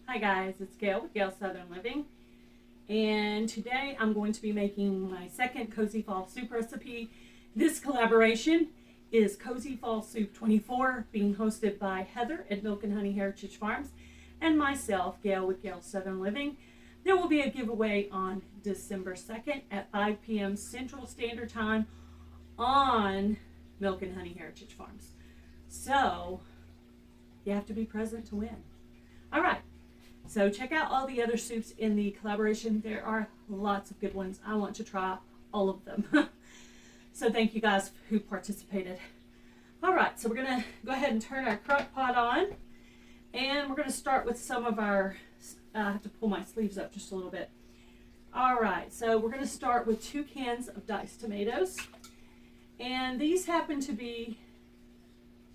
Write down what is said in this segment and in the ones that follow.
Hi guys, it's Gail with Gail Southern Living, and today I'm going to be making my second Cozy Fall Soup recipe. This collaboration is Cozy Fall Soup 24, being hosted by Heather at Milk and Honey Heritage Farms and myself, Gail with Gail Southern Living. There will be a giveaway on December 2nd at 5 p.m. Central Standard Time on Milk and Honey Heritage Farms. So you have to be present to win. All right. So check out all the other soups in the collaboration. There are lots of good ones. I want to try all of them. So thank you guys who participated. All right, so we're going to go ahead and turn our crock pot on. And we're going to start with some of our, I have to pull my sleeves up just a little bit. All right, so we're going to start with 2 cans of diced tomatoes. And these happen to be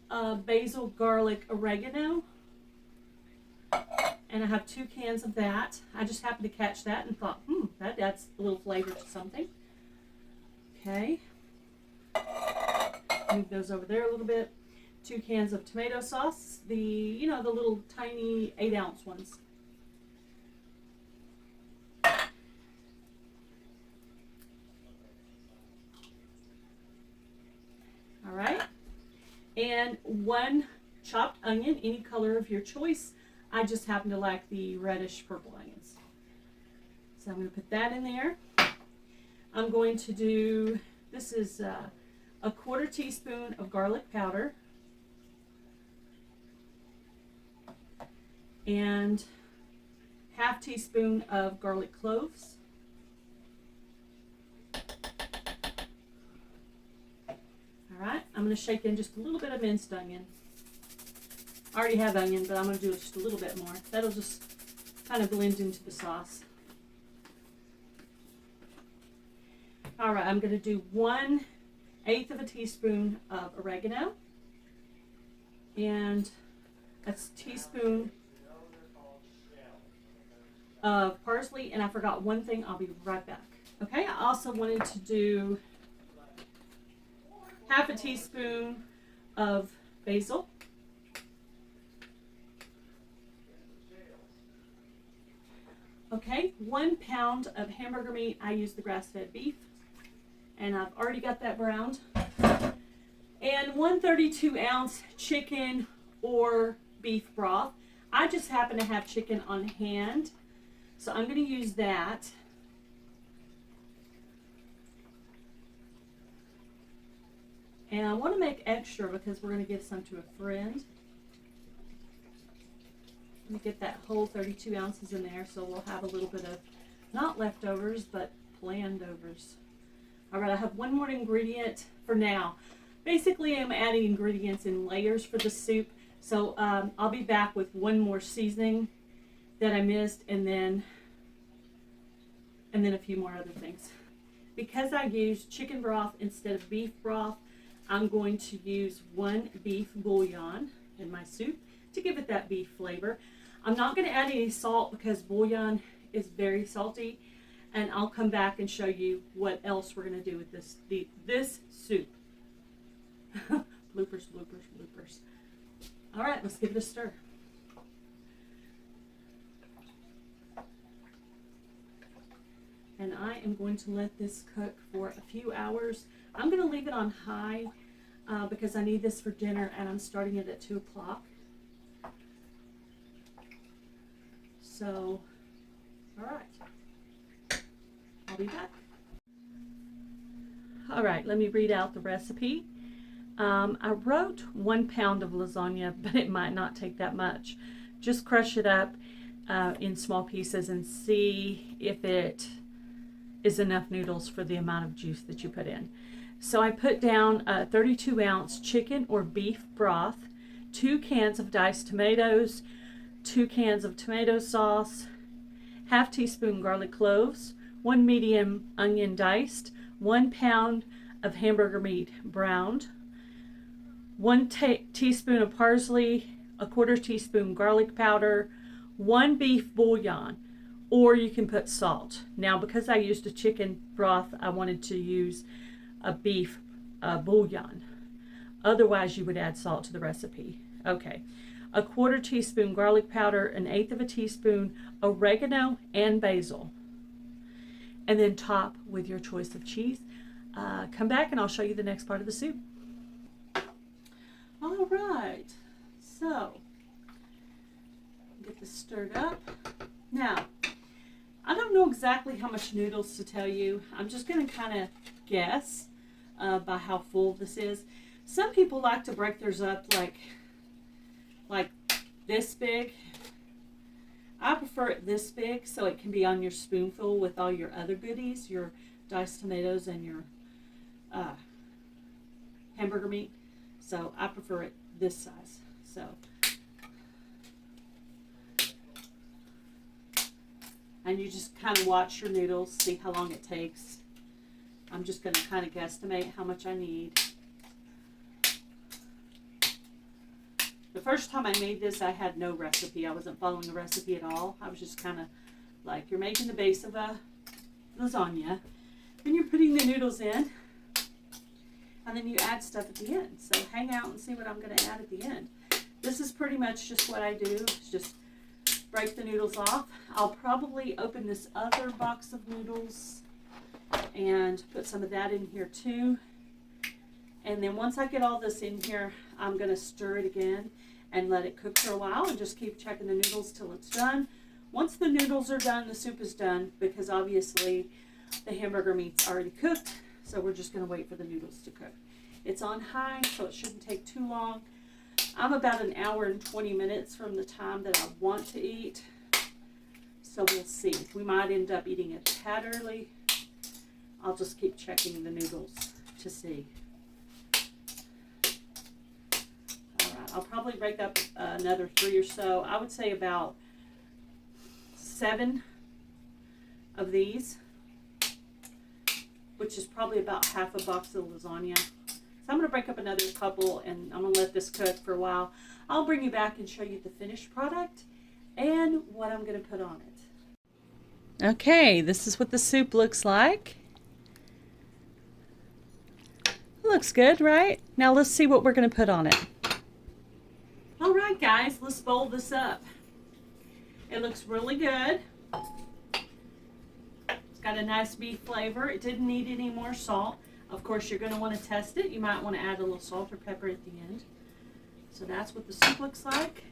basil, garlic, oregano. And I have 2 cans of that. I just happened to catch that and thought, that adds a little flavor to something. Okay. Move those over there a little bit. 2 cans of tomato sauce. The little tiny 8-ounce ones. All right. And 1 chopped onion, any color of your choice. I just happen to like the reddish purple onions. So I'm going to put that in there. I'm going to do, this is a 1/4 teaspoon of garlic powder. And 1/2 teaspoon of garlic cloves. All right, I'm going to shake in just a little bit of minced onion. I already have onion, but I'm going to do just a little bit more. That'll just kind of blend into the sauce. All right, I'm going to do 1/8 of a teaspoon of oregano and a teaspoon of parsley. And I forgot one thing. I'll be right back. Okay, I also wanted to do 1/2 teaspoon of basil. Okay, 1 pound of hamburger meat. I use the grass-fed beef, and I've already got that browned. And 1 32-ounce chicken or beef broth. I just happen to have chicken on hand, so I'm going to use that. And I want to make extra because we're going to give some to a friend. Let me get that whole 32 ounces in there, so we'll have a little bit of, not leftovers, but planned overs. All right, I have one more ingredient for now. Basically, I'm adding ingredients in layers for the soup, so I'll be back with one more seasoning that I missed, and then a few more other things. Because I used chicken broth instead of beef broth, I'm going to use 1 beef bouillon in my soup to give it that beef flavor. I'm not going to add any salt because bouillon is very salty, and I'll come back and show you what else we're going to do with this soup. Bloopers, bloopers, bloopers. All right, let's give it a stir. And I am going to let this cook for a few hours. I'm going to leave it on high because I need this for dinner, and I'm starting it at 2 o'clock. So, all right, I'll be back. All right, let me read out the recipe. I wrote 1 pound of lasagna, but it might not take that much. Just crush it up in small pieces and see if it is enough noodles for the amount of juice that you put in. So I put down a 32-ounce chicken or beef broth, 2 cans of diced tomatoes, 2 cans of tomato sauce, 1/2 teaspoon garlic cloves, 1 medium onion diced, 1 pound of hamburger meat browned, 1 teaspoon of parsley, a 1/4 teaspoon garlic powder, 1 beef bouillon, or you can put salt. Now, because I used a chicken broth, I wanted to use a beef bouillon. Otherwise, you would add salt to the recipe. Okay. 1/4 teaspoon garlic powder, 1/8 of a teaspoon oregano and basil. And then top with your choice of cheese. Come back and I'll show you the next part of the soup. All right, so get this stirred up. Now, I don't know exactly how much noodles to tell you. I'm just going to kind of guess by how full this is. Some people like to break theirs up like this big. I prefer it this big so it can be on your spoonful with all your other goodies, your diced tomatoes and your hamburger meat. So I prefer it this size. So and you just kind of watch your noodles, see how long it takes. I'm just going to kind of guesstimate how much I need. The first time I made this, I had no recipe. I wasn't following a recipe at all. I was just kind of like, you're making the base of a lasagna, then you're putting the noodles in, and then you add stuff at the end. So hang out and see what I'm going to add at the end. This is pretty much just what I do. It's just break the noodles off. I'll probably open this other box of noodles and put some of that in here too. And then once I get all this in here, I'm going to stir it again and let it cook for a while and just keep checking the noodles till it's done. Once the noodles are done, the soup is done because obviously the hamburger meat's already cooked. So we're just going to wait for the noodles to cook. It's on high, so it shouldn't take too long. I'm about 1 hour and 20 minutes from the time that I want to eat. So we'll see. We might end up eating it tad early. I'll just keep checking the noodles to see. I'll probably break up another 3 or so. I would say about 7 of these, which is probably about half a box of lasagna. So I'm going to break up another couple and I'm going to let this cook for a while. I'll bring you back and show you the finished product and what I'm going to put on it. Okay, this is what the soup looks like. Looks good, right? Now let's see what we're going to put on it. All right, guys, let's bowl this up. It looks really good. It's got a nice beef flavor. It didn't need any more salt. Of course, you're going to want to test it. You might want to add a little salt or pepper at the end. So that's what the soup looks like.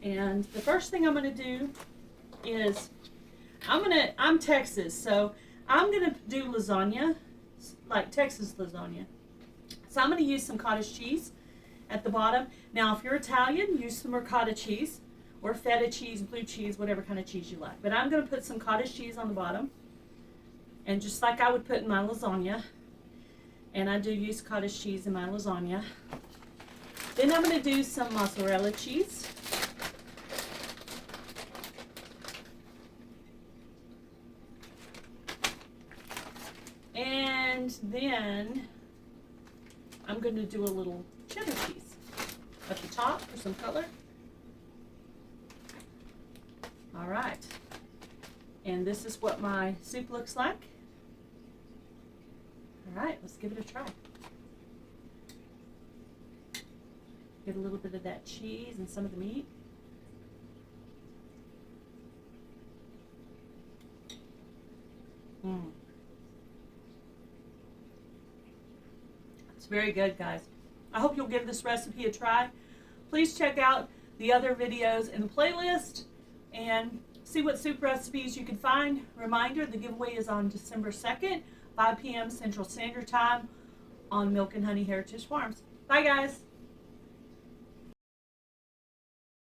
And the first thing I'm going to do is, I'm Texas, so I'm going to do lasagna, like Texas lasagna. So I'm going to use some cottage cheese at the bottom. Now, if you're Italian, use some ricotta cheese or feta cheese, blue cheese, whatever kind of cheese you like. But I'm going to put some cottage cheese on the bottom, and just like I would put in my lasagna, and I do use cottage cheese in my lasagna. Then I'm going to do some mozzarella cheese. And then I'm going to do a little cheddar cheese at the top for some color. All right. And this is what my soup looks like. All right, let's give it a try. Get a little bit of that cheese and some of the meat. It's very good, guys. I hope you'll give this recipe a try. Please check out the other videos in the playlist and see what soup recipes you can find. Reminder, the giveaway is on December 2nd, 5 p.m. Central Standard Time on Milk and Honey Heritage Farms. Bye, guys.